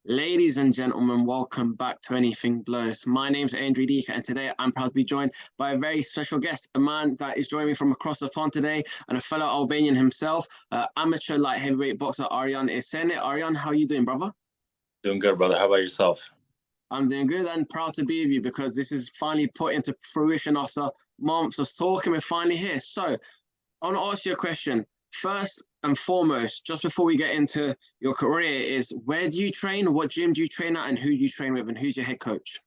Ladies and gentlemen, welcome back to Anything Blows. My name's Andrew Dika, and today I'm proud to be joined by a very special guest, a man that is joining me from across the pond today, and a fellow Albanian himself, amateur light heavyweight boxer Arjan Iseni. Arjan, how are you doing, brother? Doing good, brother. How about yourself? I'm doing good and proud to be with you because this is finally put into fruition after months of talking. We're finally here. So, I want to ask you a question. First and foremost, just before we get into your career, is where do you train? What gym do you train at? And who do you train with? And who's your head coach?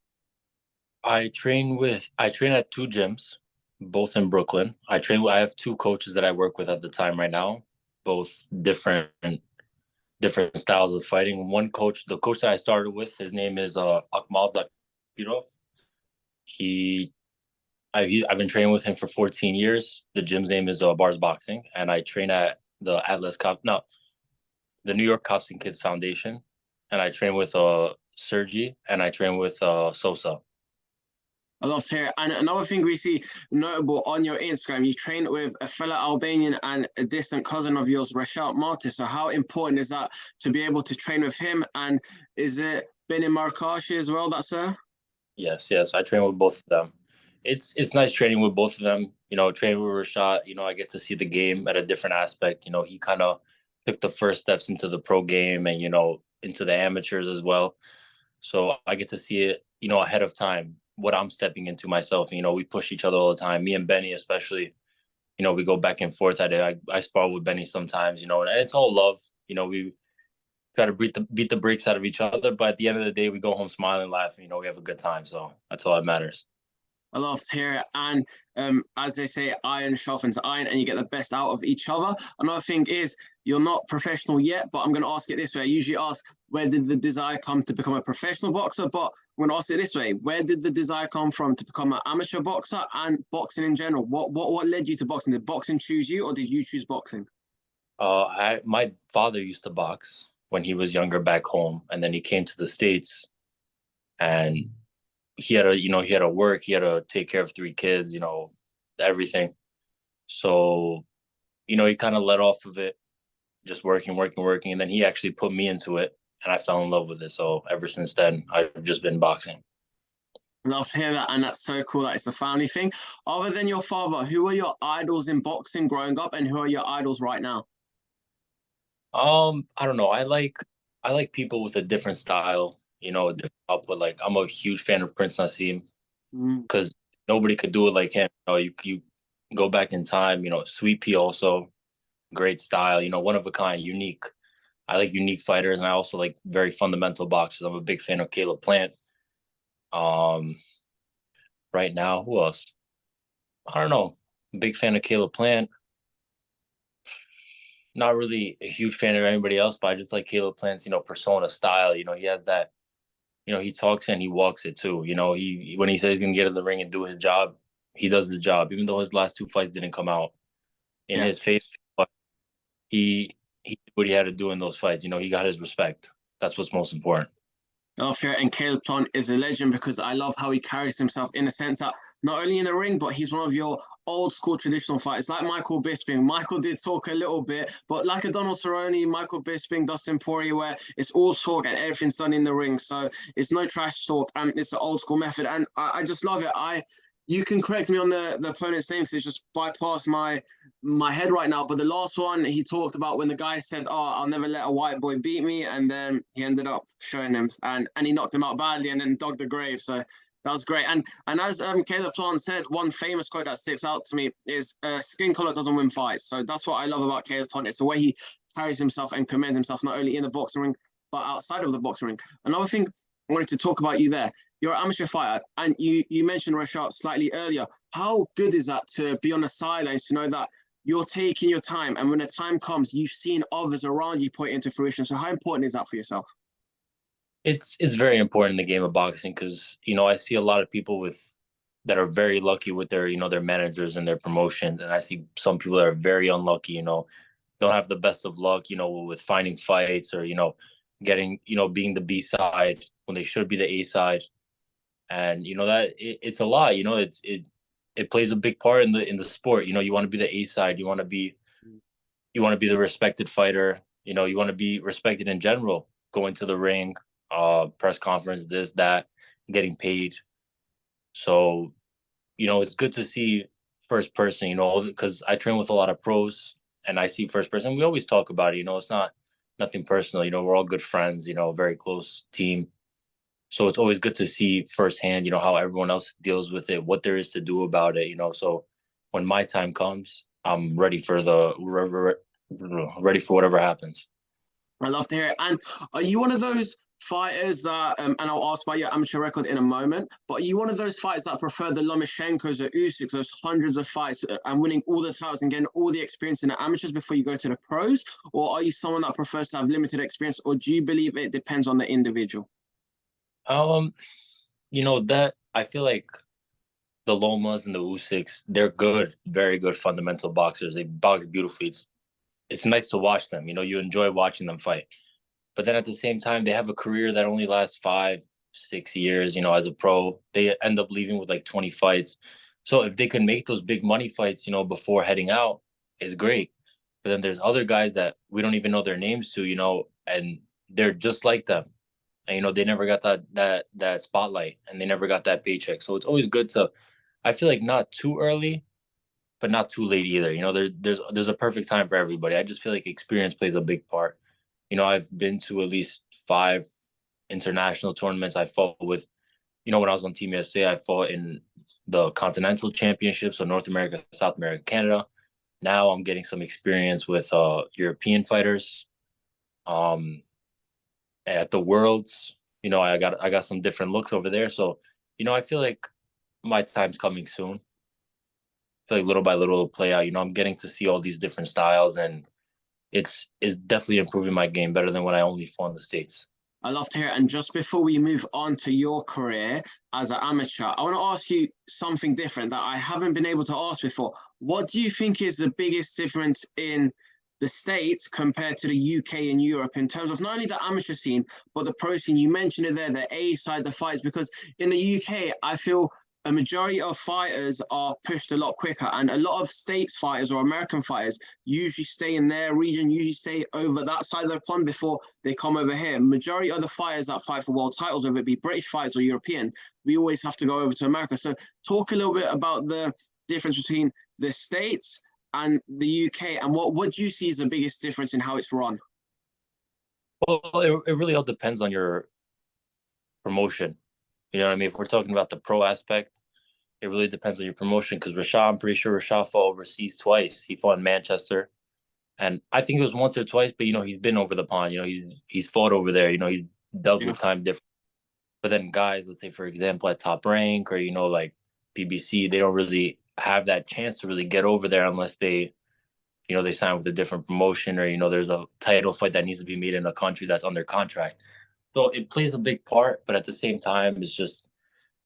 I train at two gyms, both in Brooklyn. I have two coaches that I work with at the time right now, both different styles of fighting. One coach, the coach that I started with, his name is Akmal Zakirov. He I've been training with him for 14 years. The gym's name is Bars Boxing, and I train at the Atlas Cop, no, the New York Cops and Kids Foundation, and I train with Sergi, and I train with Sosa. I love to hear it. And another thing we see notable on your Instagram, you train with a fellow Albanian and a distant cousin of yours, Rashad Martis. So how important is that to be able to train with him? And is it Beni Markashi as well, that's sir? Yes, I train with both of them. It's nice training with both of them. Training with Rashad, I get to see the game at a different aspect. He kind of took the first steps into the pro game and into the amateurs as well. So I get to see it, ahead of time, what I'm stepping into myself. We push each other all the time. Me and Benny, especially, we go back and forth at it. I spar with Benny sometimes, and it's all love. We try to beat the brakes out of each other, but at the end of the day, we go home smiling, laughing. We have a good time. So that's all that matters. I love to hear it. And as they say, iron sharpens iron and you get the best out of each other. Another thing is, you're not professional yet, but I'm going to ask it this way. I usually ask, where did the desire come to become a professional boxer? But I'm going to ask it this way. Where did the desire come from to become an amateur boxer and boxing in general? What led you to boxing? Did boxing choose you or did you choose boxing? My father used to box when he was younger back home, and then he came to the States, and he had to work, he had to take care of three kids, everything. So, he kind of let off of it, just working. And then he actually put me into it and I fell in love with it. So ever since then, I've just been boxing. Love to hear that, and that's so cool that it's a family thing. Other than your father, who are your idols in boxing growing up, and who are your idols right now? I don't know. I like people with a different style, a different output. Like I'm a huge fan of Prince Nassim Mm. because nobody could do it like him. You go back in time, Sweet Pea also great style, one of a kind, unique. I like unique fighters, and I also like very fundamental boxers. I'm a big fan of Caleb Plant. Um, right now, who else? I don't know. Big fan of Caleb Plant. Not really a huge fan of anybody else, but I just like Caleb Plant's, persona style. He has that, he talks and he walks it too. He when he says he's gonna get in the ring and do his job, he does the job. Even though his last two fights didn't come out in Yeah. his face, but he did what he had to do in those fights. He got his respect. That's what's most important. Oh, fair. And Caleb Plant is a legend because I love how he carries himself in a sense that not only in the ring, but he's one of your old school traditional fighters, like Michael Bisping. Michael did talk a little bit, but like a Donald Cerrone, Michael Bisping, Dustin Poirier, where it's all talk and everything's done in the ring. So it's no trash talk, and it's an old school method. And I just love it. You can correct me on the opponent's name because it's just bypassed my head right now. But the last one he talked about when the guy said, "Oh, I'll never let a white boy beat me," and then he ended up showing him, and he knocked him out badly, and then dug the grave. So that was great. And as Caleb Plant said, one famous quote that sticks out to me is, "Skin color doesn't win fights." So that's what I love about Caleb Plant. It's the way he carries himself and commends himself not only in the boxing ring but outside of the boxing ring. Another thing I wanted to talk about you there. You're an amateur fighter, and you mentioned Rashad slightly earlier. How good is that to be on the sidelines to know that you're taking your time, and when the time comes, you've seen others around you point into fruition. So how important is that for yourself? It's very important in the game of boxing because I see a lot of people that are very lucky with their managers and their promotions, and I see some people that are very unlucky. Don't have the best of luck. With finding fights or getting being the B side when they should be the A side, and that it's a lot. It plays a big part in the sport. You want to be the A side. You want to be the respected fighter. You want to be respected in general. Going to the ring, press conference, this, that, getting paid. So, it's good to see first person, because I train with a lot of pros and I see first person. We always talk about it, it's not nothing personal, we're all good friends, very close team. So it's always good to see firsthand, how everyone else deals with it, what there is to do about it, So when my time comes, I'm ready for ready for whatever happens. I love to hear it. And are you one of those fighters that, and I'll ask about your amateur record in a moment, but are you one of those fighters that prefer the Lomachenko's or Usyks, those hundreds of fights and winning all the titles and getting all the experience in the amateurs before you go to the pros? Or are you someone that prefers to have limited experience, or do you believe it depends on the individual? That I feel like the Lomas and the Usyks, they're good, very good fundamental boxers. They box beautifully. It's nice to watch them. You enjoy watching them fight. But then at the same time, they have a career that only lasts 5-6 years, as a pro. They end up leaving with like 20 fights. So if they can make those big money fights, before heading out, is great. But then there's other guys that we don't even know their names to, and they're just like them. And they never got that spotlight and they never got that paycheck. So it's always good to, I feel like, not too early, but not too late either. There's a perfect time for everybody. I just feel like experience plays a big part. I've been to at least 5 international tournaments. I fought with, when I was on Team USA, I fought in the Continental Championship, so North America, South America, Canada. Now I'm getting some experience with European fighters. At the Worlds, I got some different looks over there. So, I feel like my time's coming soon. I feel like little by little it'll play out. I'm getting to see all these different styles, and it's definitely improving my game better than when I only fought in the States. I love to hear it. And just before we move on to your career as an amateur, I want to ask you something different that I haven't been able to ask before. What do you think is the biggest difference in the States compared to the UK and Europe in terms of not only the amateur scene, but the pro scene? You mentioned it there, the A side, the fights, because in the UK, I feel a majority of fighters are pushed a lot quicker, and a lot of States fighters or American fighters usually stay in their region, usually stay over that side of the pond before they come over here. Majority of the fighters that fight for world titles, whether it be British fighters or European, we always have to go over to America. So talk a little bit about the difference between the States and the UK, and what do you see as the biggest difference in how it's run? Well, it really all depends on your promotion. You know what I mean? If we're talking about the pro aspect, it really depends on your promotion. Because I'm pretty sure Rashad fought overseas twice. He fought in Manchester, and I think it was once or twice. But he's been over the pond. He's fought over there. He's dealt with time different. But then guys, let's say for example at Top Rank or like PBC, they don't really have that chance to really get over there unless they sign with a different promotion, or there's a title fight that needs to be made in a country that's under contract. So it plays a big part, but at the same time, it's just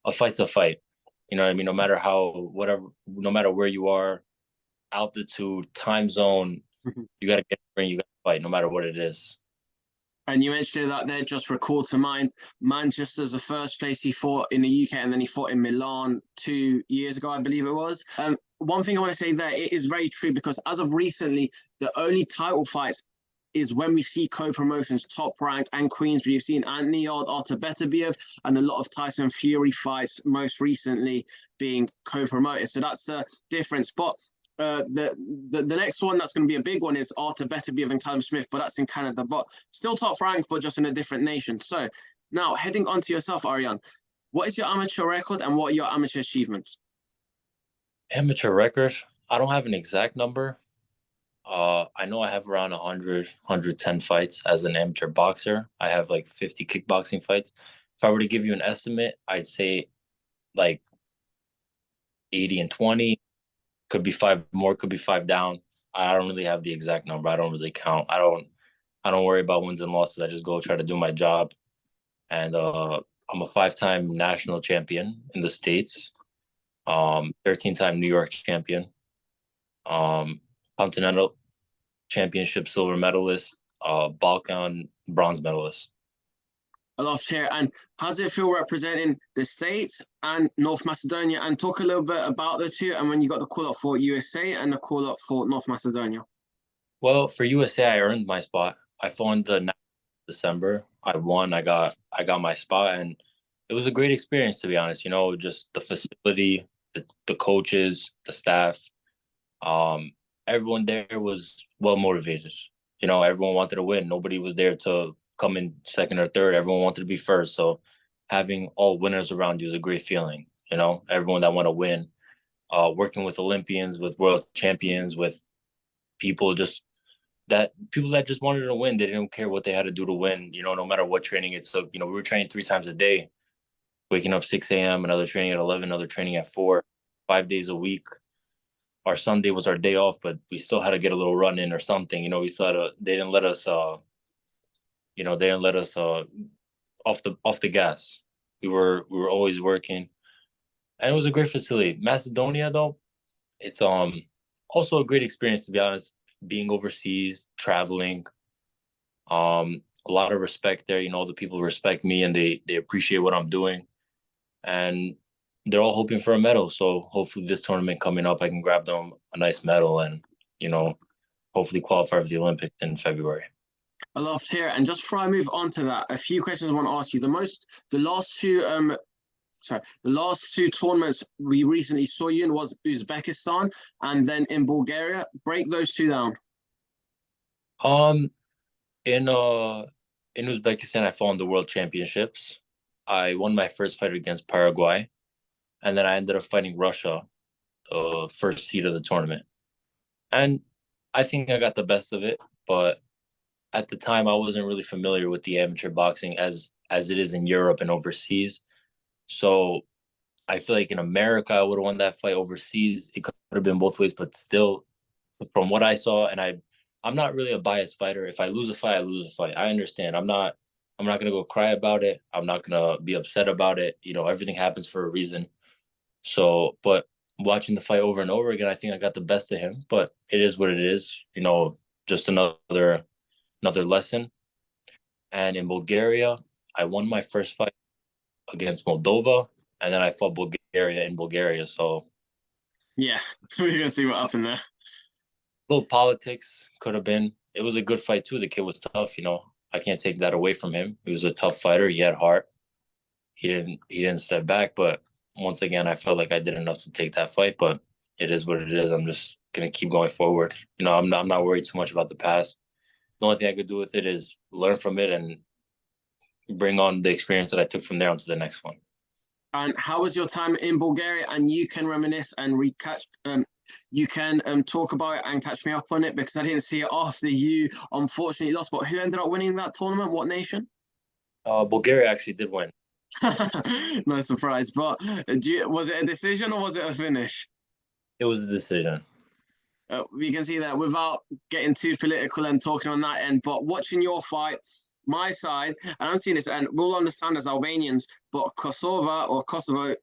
a fight's a fight. You know what I mean? No matter no matter where you are, altitude, time zone, you got to get in, you got to fight, no matter what it is. And you mentioned that there, just recall to mind, Manchester's the first place he fought in the UK, and then he fought in Milan 2 years ago, I believe it was. One thing I want to say there, it is very true, because as of recently, the only title fights is when we see co-promotions, Top Rank and Queensberry. You've seen Anthony Artur Beterbiev and a lot of Tyson Fury fights most recently being co-promoted. So that's a difference. But the next one that's going to be a big one is Artur Beterbiev and Callum Smith, but that's in Canada. But still Top Rank, but just in a different nation. So now heading on to yourself, Arjan, what is your amateur record and what are your amateur achievements? Amateur record? I don't have an exact number. I know I have around 100, 110 fights as an amateur boxer. I have like 50 kickboxing fights. If I were to give you an estimate, I'd say like 80 and 20. Could be 5 more, could be 5 down. I don't really have the exact number. I don't really count. I don't worry about wins and losses. I just go try to do my job. And I'm a 5-time national champion in the States. 13-time New York champion. Continental Championship silver medalist, Balkan bronze medalist. I love to hear. And how does it feel representing the States and North Macedonia? And talk a little bit about the two, and when you got the call up for USA and the call up for North Macedonia. Well, for USA, I earned my spot. I fought in the December. I won. I got my spot, and it was a great experience, to be honest. Just the facility, the coaches, the staff, um, everyone there was well motivated. Everyone wanted to win. Nobody was there to come in second or third. Everyone wanted to be first. So having all winners around you is a great feeling. Everyone that want to win, working with Olympians, with world champions, with people people that just wanted to win. They didn't care what they had to do to win, no matter what training it took. We were training 3 times a day, waking up 6 a.m., another training at 11, another training at 4, 5 days a week. Our Sunday was our day off, but we still had to get a little run in or something. We still had they didn't let us, off the gas. We were always working, and it was a great facility. Macedonia, though, it's also a great experience, to be honest. Being overseas, traveling, a lot of respect there. The people respect me and they appreciate what I'm doing, and they're all hoping for a medal. So hopefully this tournament coming up, I can grab them a nice medal and hopefully qualify for the Olympics in February. I love to hear it. And just before I move on to that, a few questions I want to ask you. The last two tournaments we recently saw you in was Uzbekistan and then in Bulgaria. Break those two down. In Uzbekistan, I fought in the World Championships. I won my first fight against Paraguay, and then I ended up fighting Russia, the first seed of the tournament. And I think I got the best of it, but at the time I wasn't really familiar with the amateur boxing as it is in Europe and overseas. So I feel like in America, I would have won that fight. Overseas, it could have been both ways, but still, from what I saw, and I'm not really a biased fighter. If I lose a fight, I lose a fight. I understand. I'm not gonna go cry about it. I'm not gonna be upset about it. Everything happens for a reason. So, but watching the fight over and over again, I think I got the best of him. But it is what it is. Just another lesson. And in Bulgaria, I won my first fight against Moldova, and then I fought Bulgaria in Bulgaria. So yeah, we're gonna see what happened there. Little politics could have been. It was a good fight too. The kid was tough. I can't take that away from him. He was a tough fighter. He had heart. He didn't step back. But once again, I felt like I did enough to take that fight. But it is what it is. I'm just gonna keep going forward. I'm not worried too much about the past. The only thing I could do with it is learn from it and bring on the experience that I took from there onto the next one. And how was your time in Bulgaria? And you can reminisce and you can talk about it and catch me up on it, because I didn't see it after you unfortunately lost. But who ended up winning that tournament? What nation? Bulgaria actually did win. No surprise. But was it a decision or was it a finish? It was a decision. We can see that without getting too political and talking on that end. But watching your fight, my side, and I'm seeing this, and we'll understand as Albanians, but Kosovo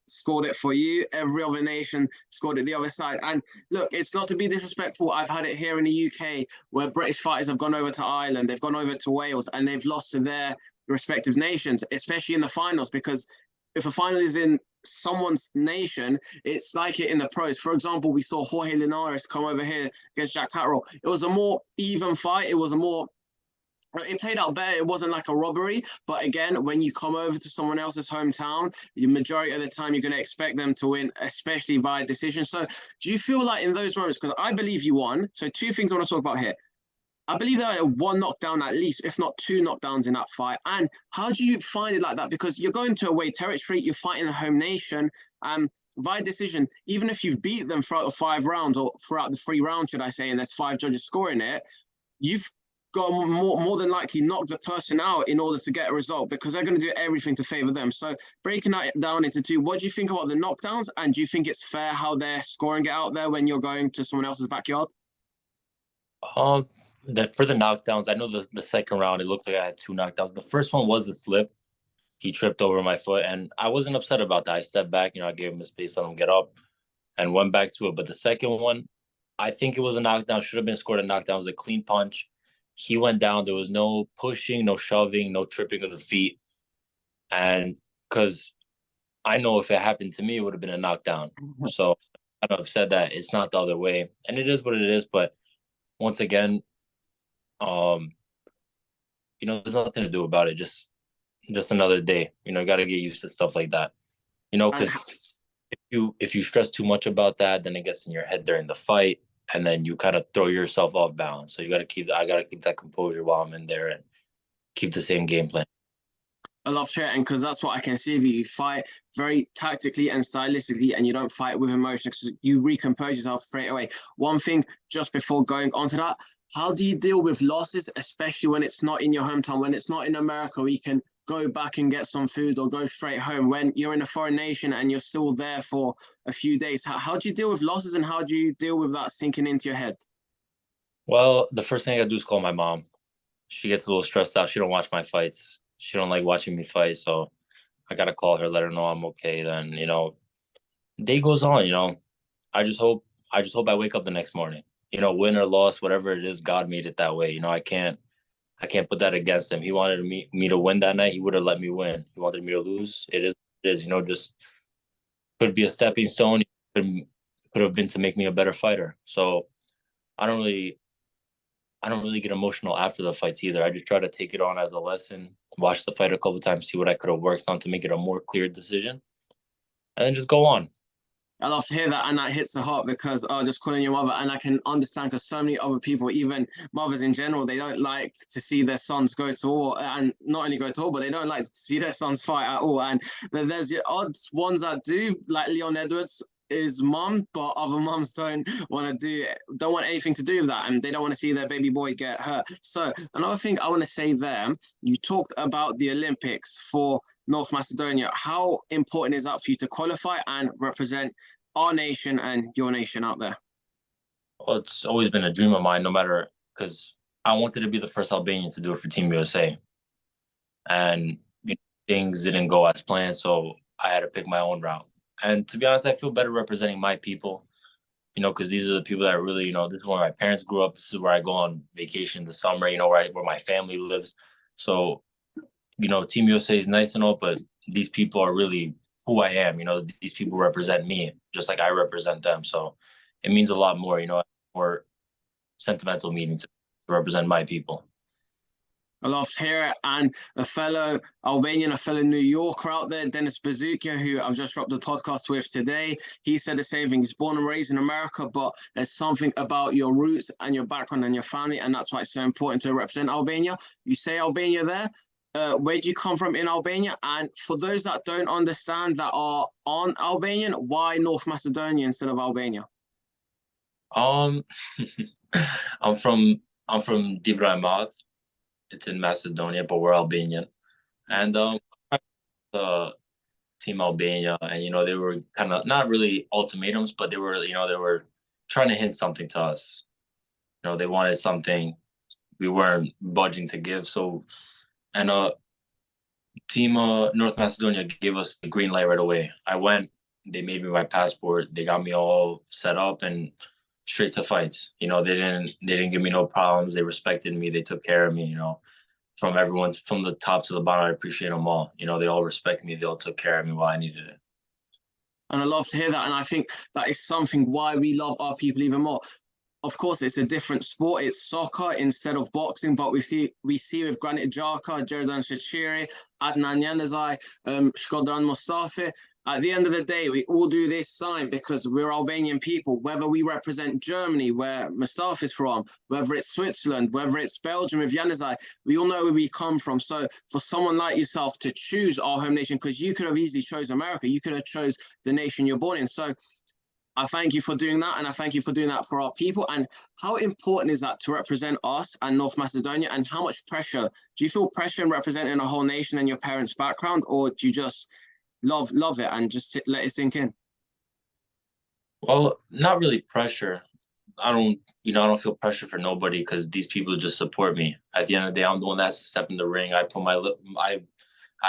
scored it for you. Every other nation scored it the other side. And look, it's not to be disrespectful. I've had it here in the UK where British fighters have gone over to Ireland, they've gone over to Wales, and they've lost to their respective nations, especially in the finals, because if a final is in someone's nation, it's like it in the pros. For example, we saw Jorge Linares come over here against Jack Catterall. It was a more even fight. It played out better. It wasn't like a robbery. But again, when you come over to someone else's hometown, the majority of the time you're going to expect them to win, especially by decision. So do you feel like in those moments, because I believe you won. So two things I want to talk about here. I believe there were one knockdown at least, if not two knockdowns in that fight. And how do you find it like that? Because you're going to away territory, you're fighting the home nation. Via decision, even if you've beat them throughout the 5 rounds or throughout the 3 rounds, should I say, and there's 5 judges scoring it, you've got more than likely knock the person out in order to get a result, because they're going to do everything to favor them. So breaking that down into two, what do you think about the knockdowns? And do you think it's fair how they're scoring it out there when you're going to someone else's backyard? That for the knockdowns, I know the second round, it looked like I had 2 knockdowns. The first one was a slip. He tripped over my foot, and I wasn't upset about that. I stepped back, I gave him a space, let him get up, and went back to it. But the second one, I think it was a knockdown. Should have been scored a knockdown. It was a clean punch. He went down. There was no pushing, no shoving, no tripping of the feet. And because I know if it happened to me, it would have been a knockdown. So I don't have said that it's not the other way. And it is what it is. But once again, there's nothing to do about it. Just another day. You got to get used to stuff like that. And Because if you stress too much about that, then it gets in your head during the fight, and then you kind of throw yourself off balance. So I gotta keep that composure while I'm in there and keep the same game plan. I love hearing, because that's what I can see of you. You fight very tactically and stylistically, and you don't fight with emotion because you recompose yourself straight away. One thing, just before going on to that, how do you deal with losses, especially when it's not in your hometown, when it's not in America, where you can go back and get some food or go straight home, when you're in a foreign nation and you're still there for a few days? How do you deal with losses, and how do you deal with that sinking into your head? Well, the first thing I gotta do is call my mom. She gets a little stressed out. She don't watch my fights. She don't like watching me fight, so I gotta call her, let her know I'm okay. Then day goes on. I just hope I wake up the next morning. Win or loss, whatever it is, God made it that way. I can't put that against him. He wanted me to win that night. He would have let me win. He wanted me to lose. It is what it is. Just could be a stepping stone. Could have been to make me a better fighter. So I don't really I don't really get emotional after the fights either. I just try to take it on as a lesson, watch the fight a couple of times, see what I could have worked on to make it a more clear decision, and then just go on. I love to hear that, and that hits the heart, because just calling your mother, and I can understand, because so many other people, even mothers in general, they don't like to see their sons go to war, and not only go to war, but they don't like to see their sons fight at all. And there's the odds ones that do, like Leon Edwards. His mum, but other mums don't want anything to do with that, and they don't want to see their baby boy get hurt. So another thing I want to say there, you talked about the Olympics for North Macedonia. How important is that for you to qualify and represent our nation and your nation out there? Well, it's always been a dream of mine, no matter, because I wanted to be the first Albanian to do it for Team USA, and things didn't go as planned, so I had to pick my own route. And to be honest, I feel better representing my people, because these are the people that really, this is where my parents grew up. This is where I go on vacation in the summer, where my family lives. So, Team USA is nice and all, but these people are really who I am. These people represent me just like I represent them. So it means a lot more, more sentimental meaning to represent my people. I love to hear it. And a fellow Albanian, a fellow New Yorker out there, Dennis Bazooka, who I've just dropped the podcast with today, he said the same thing. He's born and raised in America, but there's something about your roots and your background and your family, and that's why it's so important to represent Albania. You say Albania there. Where do you come from in Albania? And for those that don't understand, that aren't Albanian, why North Macedonia instead of Albania? Um, I'm from Dibrajmac. It's in Macedonia, but we're Albanian. And the Team Albania, and they were kind of not really ultimatums, but they were trying to hint something to us. They wanted something we weren't budging to give. So, and Team North Macedonia gave us the green light right away. I went, they made me my passport, they got me all set up and straight to fights. They didn't give me no problems. They respected me. They took care of me. From everyone, from the top to the bottom, I appreciate them all. They all respect me. They all took care of me while I needed it. And I love to hear that. And I think that is something why we love our people even more. Of course, it's a different sport. It's soccer instead of boxing, but we see with Granit Xhaka, Xherdan Shaqiri, Adnan Januzaj, Shkodran Mustafi. At the end of the day, we all do this sign because we're Albanian people. Whether we represent Germany, where Mustafi is from, whether it's Switzerland, whether it's Belgium with Januzaj, we all know where we come from. So for someone like yourself to choose our home nation, because you could have easily chose America, you could have chose the nation you're born in. So I thank you for doing that, and I thank you for doing that for our people. And how important is that to represent us and North Macedonia, and how much pressure? Do you feel pressure in representing a whole nation and your parents' background, or do you just love it and just let it sink in? Well, not really pressure. I don't feel pressure for nobody because these people just support me. At the end of the day, I'm the one that's step in the ring. I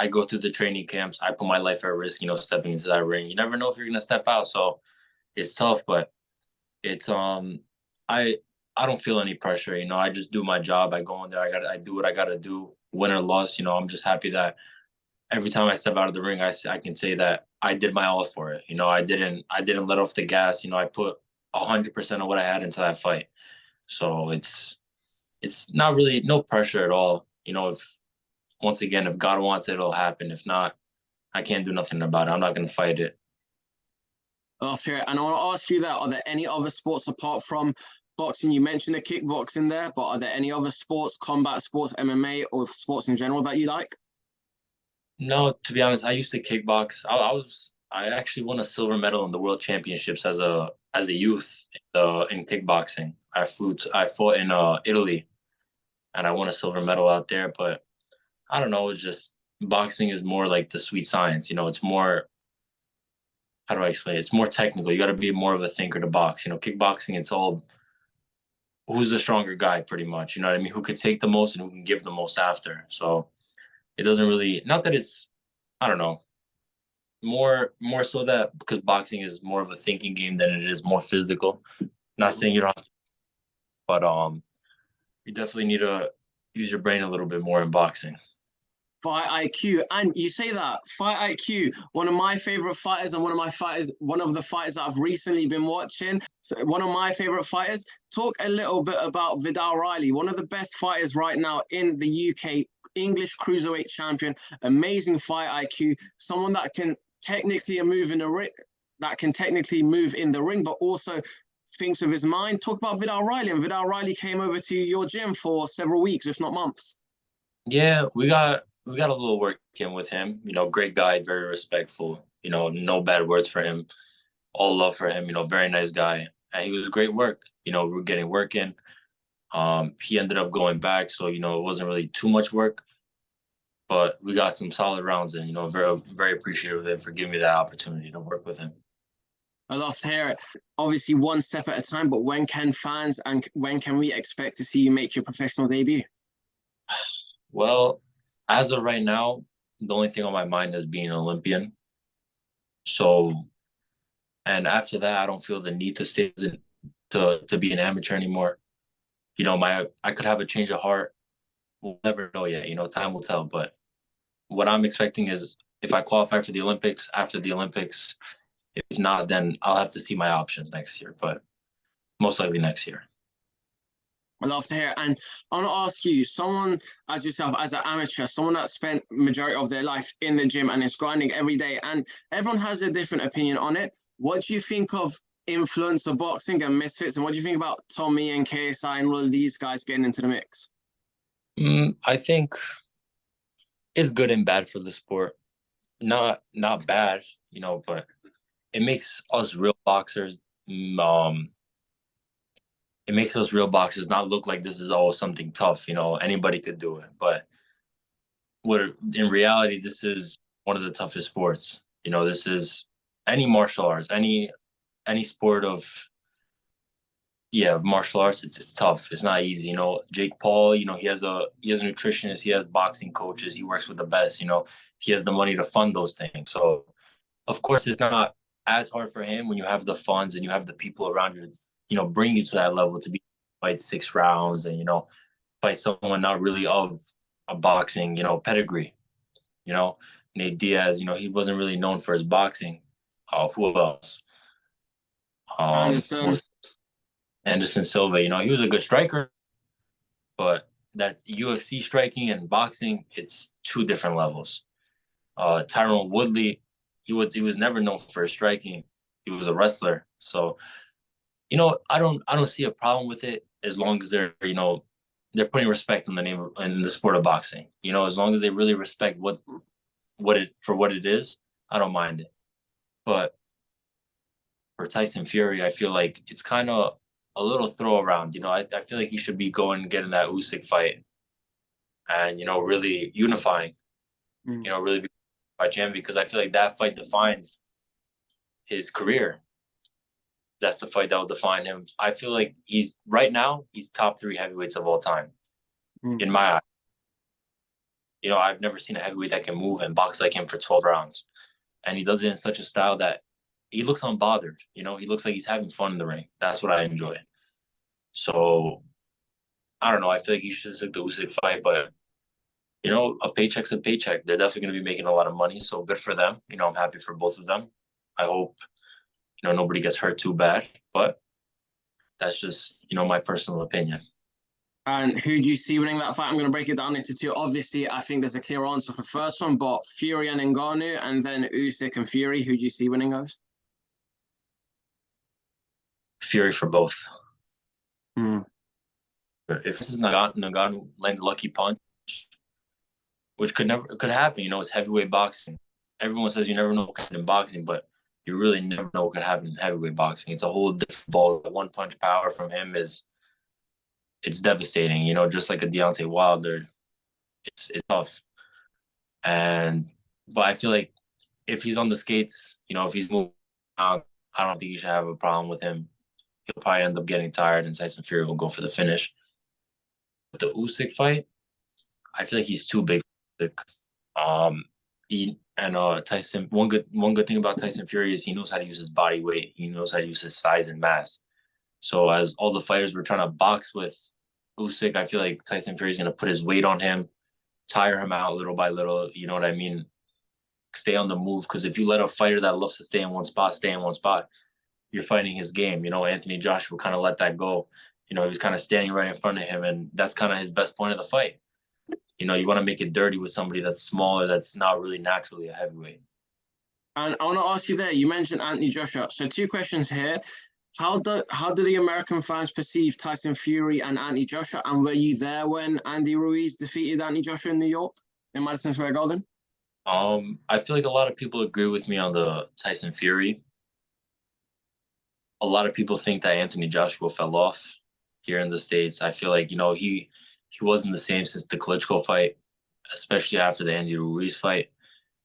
go through the training camps. I put my life at risk, stepping into that ring. You never know if you're gonna step out. So it's tough, but it's I don't feel any pressure. I just do my job. I go in there. I do what I gotta do, win or loss. I'm just happy that every time I step out of the ring, I can say that I did my all for it. I didn't let off the gas. I put 100% of what I had into that fight. So it's not really no pressure at all. If once again, if God wants it, it'll happen. If not, I can't do nothing about it. I'm not going to fight it. Last year, and I want to ask you that: are there any other sports apart from boxing? You mentioned the kickboxing there, but are there any other sports, combat sports, MMA, or sports in general that you like? No, to be honest, I used to kickbox. I actually won a silver medal in the World Championships as a youth in kickboxing. I fought in Italy, and I won a silver medal out there. But I don't know. It's just boxing is more like the sweet science. It's more, how do I explain it? It's more technical. You got to be more of a thinker to box. Kickboxing, it's all who's the stronger guy, pretty much. You know what I mean? Who could take the most and who can give the most after. So it doesn't really, not that it's, I don't know, more so that because boxing is more of a thinking game than it is more physical. Not saying you don't have to, but you definitely need to use your brain a little bit more in boxing. Fight IQ, and you say that fight IQ. One of my favorite fighters, and one of the fighters that I've recently been watching. So one of my favorite fighters. Talk a little bit about Vidal Riley, one of the best fighters right now in the UK, English cruiserweight champion. Amazing fight IQ. Someone that can technically move in the ring, but also thinks with his mind. Talk about Vidal Riley, and Vidal Riley came over to your gym for several weeks, if not months. Yeah, we got a little work in with him. Great guy, very respectful. No bad words for him. All love for him. Very nice guy, and he was great work. We were getting work in. He ended up going back, so it wasn't really too much work, but we got some solid rounds in. Very very appreciative of him for giving me that opportunity to work with him. I love to hear it. Obviously, one step at a time, but when can fans and when can we expect to see you make your professional debut? Well, as of right now, the only thing on my mind is being an Olympian. So, and after that, I don't feel the need to stay to be an amateur anymore. I could have a change of heart. We'll never know yet. Time will tell. But what I'm expecting is if I qualify for the Olympics, after the Olympics, if not, then I'll have to see my options next year. But most likely next year. I love to hear it. And I want to ask you, someone as yourself, as an amateur, someone that spent majority of their life in the gym and is grinding every day, and everyone has a different opinion on it. What do you think of influencer boxing and misfits, and what do you think about Tommy and KSI and all of these guys getting into the mix? I think it's good and bad for the sport. Not bad, but it makes us real boxers. It makes us real boxers not look like this is all something tough. Anybody could do it, but in reality, this is one of the toughest sports. This is any martial arts, any sport of martial arts. It's tough. It's not easy. Jake Paul. He has a nutritionist. He has boxing coaches. He works with the best. He has the money to fund those things. So of course, it's not as hard for him when you have the funds and you have the people around you. Bring you to that level to be fight 6 rounds and fight someone not really of a boxing pedigree. Nate Diaz. He wasn't really known for his boxing. Who else? Anderson. Anderson Silva. He was a good striker, but that's UFC striking and boxing. It's two different levels. Tyrone Woodley. He was never known for his striking. He was a wrestler. So I don't see a problem with it as long as they're putting respect in the name in the sport of boxing. As long as they really respect what it is, I don't mind it. But for Tyson Fury, I feel like it's kind of a little throw around. I feel like he should be going and getting that Usyk fight and really unifying. Really by Jim, because I feel like that fight defines his career. That's the fight that will define him. I feel like he's top 3 heavyweights of all time in my eye. I've never seen a heavyweight that can move and box like him for 12 rounds. And he does it in such a style that he looks unbothered. He looks like he's having fun in the ring. That's what I enjoy. So, I don't know. I feel like he should have took the Usyk fight, but, a paycheck's a paycheck. They're definitely going to be making a lot of money, so good for them. I'm happy for both of them. I hope, nobody gets hurt too bad, but that's just, my personal opinion. And who do you see winning that fight? I'm going to break it down into two. Obviously, I think there's a clear answer for the first one, but Fury and Ngannou, and then Usyk and Fury. Who do you see winning those? Fury for both. Mm. If this is Ngannou lands a lucky punch, which could happen. You know, it's heavyweight boxing. Everyone says you never know what kind of boxing, but you really never know what could happen in heavyweight boxing. It's a whole different ball. One punch power from him it's devastating. You know, just like a Deontay Wilder, it's tough. But I feel like if he's on the skates, you know, if he's moving out, I don't think you should have a problem with him. He'll probably end up getting tired, and Tyson Fury will go for the finish. But the Usyk fight, I feel like he's too big. Tyson. One good thing about Tyson Fury is he knows how to use his body weight. He knows how to use his size and mass. So as all the fighters were trying to box with Usyk, I feel like Tyson Fury is going to put his weight on him, tire him out little by little. You know what I mean? Stay on the move, because if you let a fighter that loves to stay in one spot, you're fighting his game. You know, Anthony Joshua kind of let that go. You know, he was kind of standing right in front of him, and that's kind of his best point of the fight. You know, you want to make it dirty with somebody that's smaller, that's not really naturally a heavyweight. And I want to ask you there, you mentioned Anthony Joshua. So two questions here. How do the American fans perceive Tyson Fury and Anthony Joshua? And were you there when Andy Ruiz defeated Anthony Joshua in New York, in Madison Square Garden? I feel like a lot of people agree with me on the Tyson Fury. A lot of people think that Anthony Joshua fell off here in the States. I feel like, you know, he wasn't the same since the Klitschko fight, especially after the Andy Ruiz fight.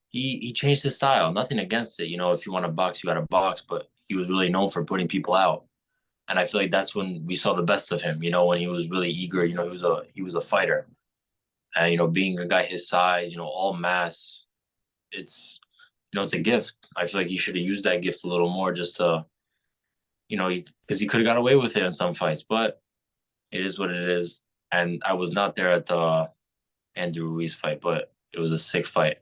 He changed his style. Nothing against it. You know, if you want to box, you got to box. But he was really known for putting people out. And I feel like that's when we saw the best of him, you know, when he was really eager. You know, he was a fighter. And, you know, being a guy his size, you know, all mass, it's a gift. I feel like he should have used that gift a little more, just to, you know, because he could have got away with it in some fights, but it is what it is. And I was not there at the Andy Ruiz fight, but it was a sick fight.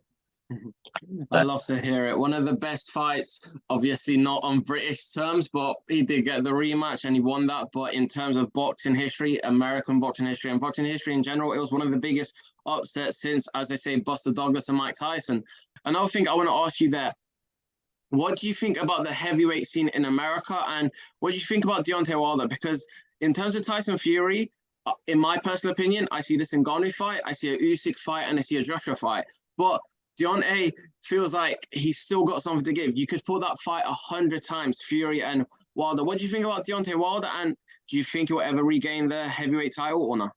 I love to hear it. One of the best fights, obviously not on British terms, but he did get the rematch and he won that. But in terms of boxing history, American boxing history, and boxing history in general, it was one of the biggest upsets since, as I say, Buster Douglas and Mike Tyson. Another thing I want to ask you there, what do you think about the heavyweight scene in America, and what do you think about Deontay Wilder? Because in terms of Tyson Fury, in my personal opinion, I see this Ngannou fight, I see a Usyk fight, and I see a Joshua fight. But Deontay feels like he's still got something to give. You could put that fight 100 times, Fury and Wilder. What do you think about Deontay Wilder, and do you think he'll ever regain the heavyweight title or not?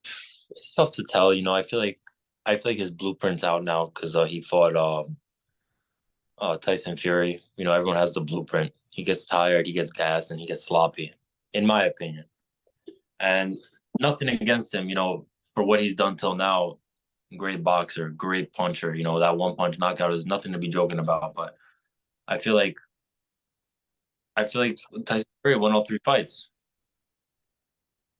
It's tough to tell. You know, I feel like his blueprint's out now, because he fought Tyson Fury. You know, everyone has the blueprint. He gets tired, he gets gassed, and he gets sloppy, in my opinion. And nothing against him, you know, for what he's done till now. Great boxer, great puncher. You know, that one punch knockout is nothing to be joking about. But I feel like Tyson Fury won all 3 fights.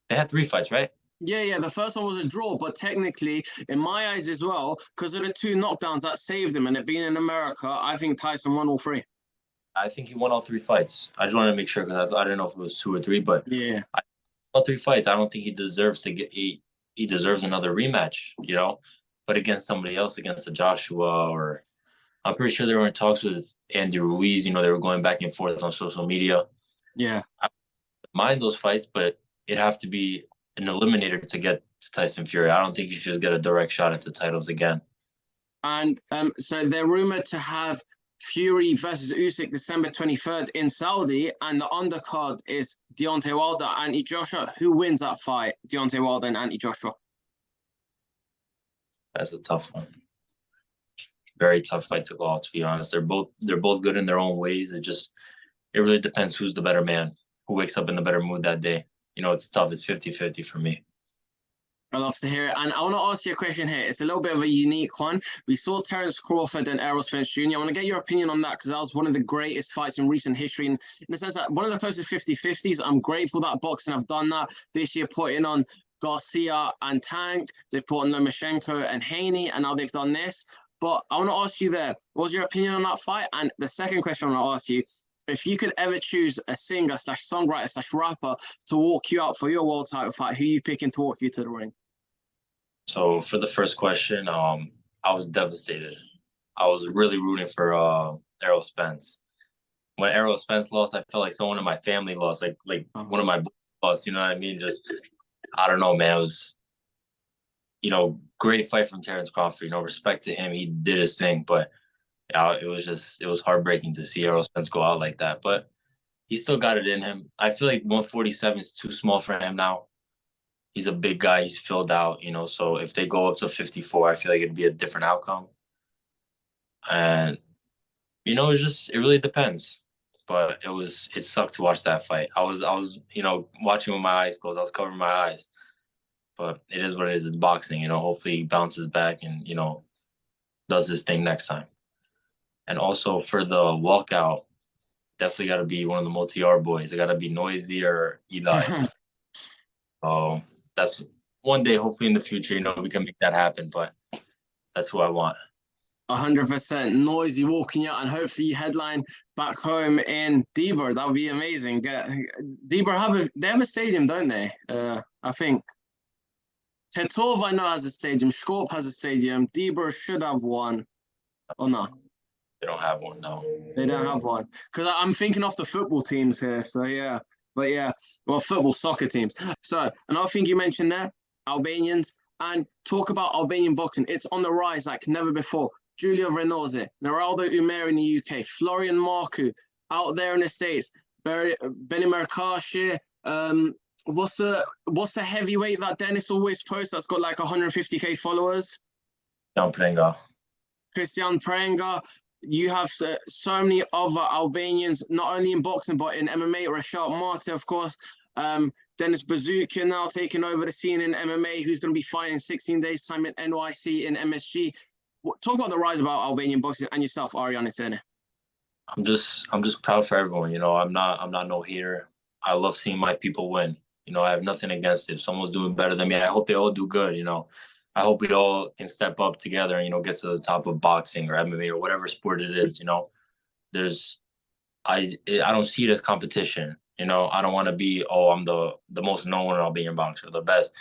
They had 3 fights, right? Yeah. The first one was a draw, but technically, in my eyes as well, because of the 2 knockdowns that saved him, and it being in America, I think Tyson won all 3. I think he won all 3 fights. I just wanted to make sure, because I didn't know if it was 2 or 3, but yeah, all 3 fights. I don't think he deserves to get. He deserves another rematch. You know. But against somebody else, against a Joshua, or I'm pretty sure they were in talks with Andy Ruiz. You know, they were going back and forth on social media. Yeah. I don't mind those fights, but it'd have to be an eliminator to get to Tyson Fury. I don't think you should just get a direct shot at the titles again. And so they're rumored to have Fury versus Usyk December 23rd in Saudi, and the undercard is Deontay Wilder, Anthony Joshua. Who wins that fight? Deontay Wilder and Anthony Joshua. That's a tough one. Very tough fight to call, to be honest. They're both good in their own ways. It really depends who's the better man, who wakes up in the better mood that day. You know, it's tough. It's 50-50 for me. I love to hear it. And I want to ask you a question here. It's a little bit of a unique one. We saw Terence Crawford and Errol Spence Jr. I want to get your opinion on that, because that was one of the greatest fights in recent history. And in the sense that one of the closest 50-50s, I'm grateful that boxing have done that this year, putting on Garcia and Tank. They've put on Lomachenko and Haney, and now they've done this. But I want to ask you there, what was your opinion on that fight? And the second question I want to ask you, if you could ever choose a singer slash songwriter slash rapper to walk you out for your world title fight, who are you picking to walk you to the ring? So for the first question, I was devastated. I was really rooting for Errol Spence. When Errol Spence lost, I felt like someone in my family lost, like one of my boys lost. You know what I mean? Just I don't know, man. It was, great fight from Terrence Crawford. Respect to him. He did his thing, but it was heartbreaking to see Errol Spence go out like that. But he still got it in him. I feel like 147 is too small for him now. He's a big guy. He's filled out, So if they go up to 54, I feel like it'd be a different outcome. And it really depends. But it sucked to watch that fight. I was watching with my eyes closed. I was covering my eyes. But it is what it is. It's boxing. Hopefully he bounces back and does his thing next time. And also for the walkout, definitely got to be one of the multi-R boys. It got to be Noisy or Eli. So that's one day, hopefully in the future, we can make that happen. But that's who I want. 100% Noisy walking out, and hopefully you headline back home in Dieber. That would be amazing. Dieber they have a stadium, don't they? I think Tetov I know has a stadium. Skop has a stadium. Dieber should have one, or not? They don't have one, no. They don't have one, because I'm thinking off the football teams here. So yeah, but yeah, well, soccer teams. So another thing you mentioned there, Albanians, and talk about Albanian boxing. It's on the rise like never before. Giulio Renoze, Naraldo Umer in the UK, Florian Marku out there in the States, Benny Merkashi. What's the heavyweight that Dennis always posts that's got like 150k followers? Christian Prenga. You have so many other Albanians, not only in boxing, but in MMA. Rashad Mate, of course. Dennis Bazooka now taking over the scene in MMA, who's going to be fighting 16 days' time in NYC in MSG. Talk about the rise about Albanian boxing and yourself, Arjan Iseni. I'm just proud for everyone. I'm not no hater. I love seeing my people win. I have nothing against it. If someone's doing better than me, I hope they all do good. I hope we all can step up together and get to the top of boxing or MMA or whatever sport it is. I don't see it as competition. I don't want to be, I'm the most known Albanian boxer, the best.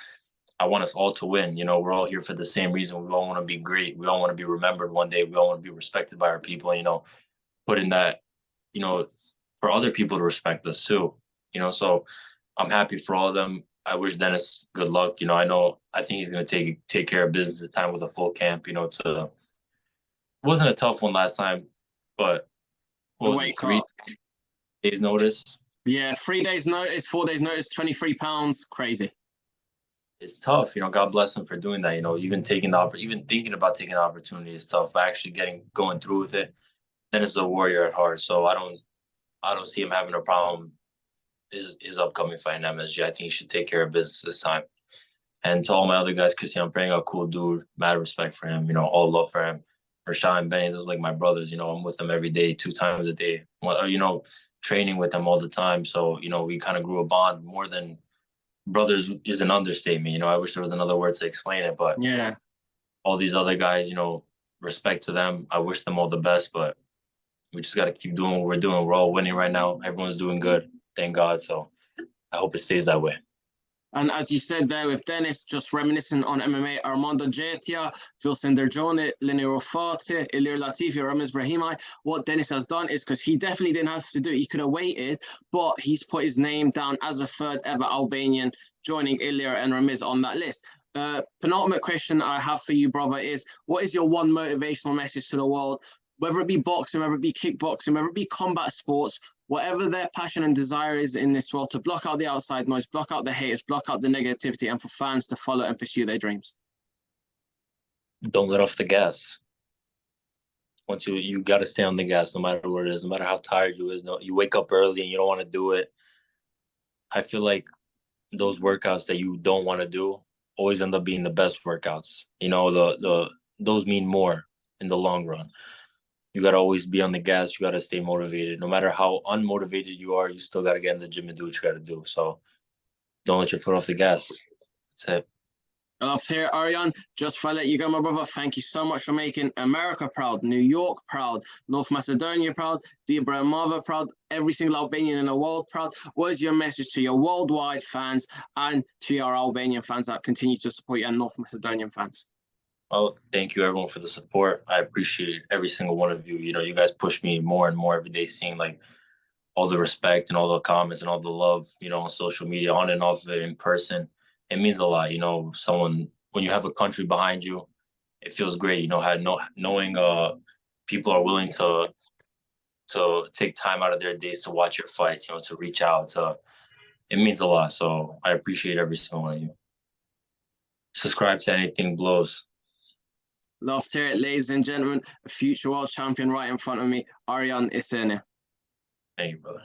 I want us all to win. We're all here for the same reason. We all want to be great. We all want to be remembered one day. We all want to be respected by our people. Put in that, for other people to respect us too. So I'm happy for all of them. I wish Dennis good luck. I think he's going to take care of business at the time with a full camp. It wasn't a tough one last time, but what was it, 3 days notice? Yeah, 3 days notice, 4 days notice, 23 pounds, crazy. It's tough. God bless him for doing that. Even thinking about taking the opportunity is tough. But actually going through with it, Dennis is a warrior at heart. So I don't see him having a problem. His upcoming fight in MSG, I think he should take care of business this time. And to all my other guys, Christian Prenga, a cool dude, mad respect for him, all love for him. Rashad and Benny, those are like my brothers, I'm with them every day, 2 times a day, training with them all the time. So, we kind of grew a bond. More than brothers is an understatement. I wish there was another word to explain it, but yeah, all these other guys, respect to them. I wish them all the best, but we just got to keep doing what we're doing. We're all winning right now. Everyone's doing good. Thank God. So I hope it stays that way. And as you said there with Dennis, just reminiscing on MMA, Armando Jetia, Vilsen Derjone, Lenny Rofati, Ilir Latifi, Ramiz Brahimai. What Dennis has done is, because he definitely didn't have to do it, he could have waited, but he's put his name down as a 3rd ever Albanian, joining Ilir and Ramiz on that list. Penultimate question I have for you, brother, is what is your one motivational message to the world, whether it be boxing, whether it be kickboxing, whether it be combat sports, whatever their passion and desire is in this world, to block out the outside noise, block out the haters, block out the negativity, and for fans to follow and pursue their dreams? Don't let off the gas. Once you got to stay on the gas, no matter what it is, no matter how tired you is. No, you wake up early and you don't want to do it. I feel like those workouts that you don't want to do always end up being the best workouts. Those mean more in the long run. You got to always be on the gas. You got to stay motivated. No matter how unmotivated you are, you still got to get in the gym and do what you got to do. So don't let your foot off the gas. That's it. I love to hear it, Arjan. Just for I let you go, my brother, thank you so much for making America proud, New York proud, North Macedonia proud, dear brother mother proud, every single Albanian in the world proud. What is your message to your worldwide fans and to your Albanian fans that continue to support you and North Macedonian fans? Well, thank you everyone for the support. I appreciate every single one of you. You know, you guys push me more and more every day, seeing like all the respect and all the comments and all the love, you know, on social media, on and off of it in person. It means a lot, you know, someone when you have a country behind you, it feels great, you know, knowing people are willing to take time out of their days to watch your fights, you know, to reach out to it means a lot. So I appreciate every single one of you. Subscribe to Anything Blows. Love to hear it, ladies and gentlemen. A future world champion right in front of me, Arjan Iseni. Thank you, brother.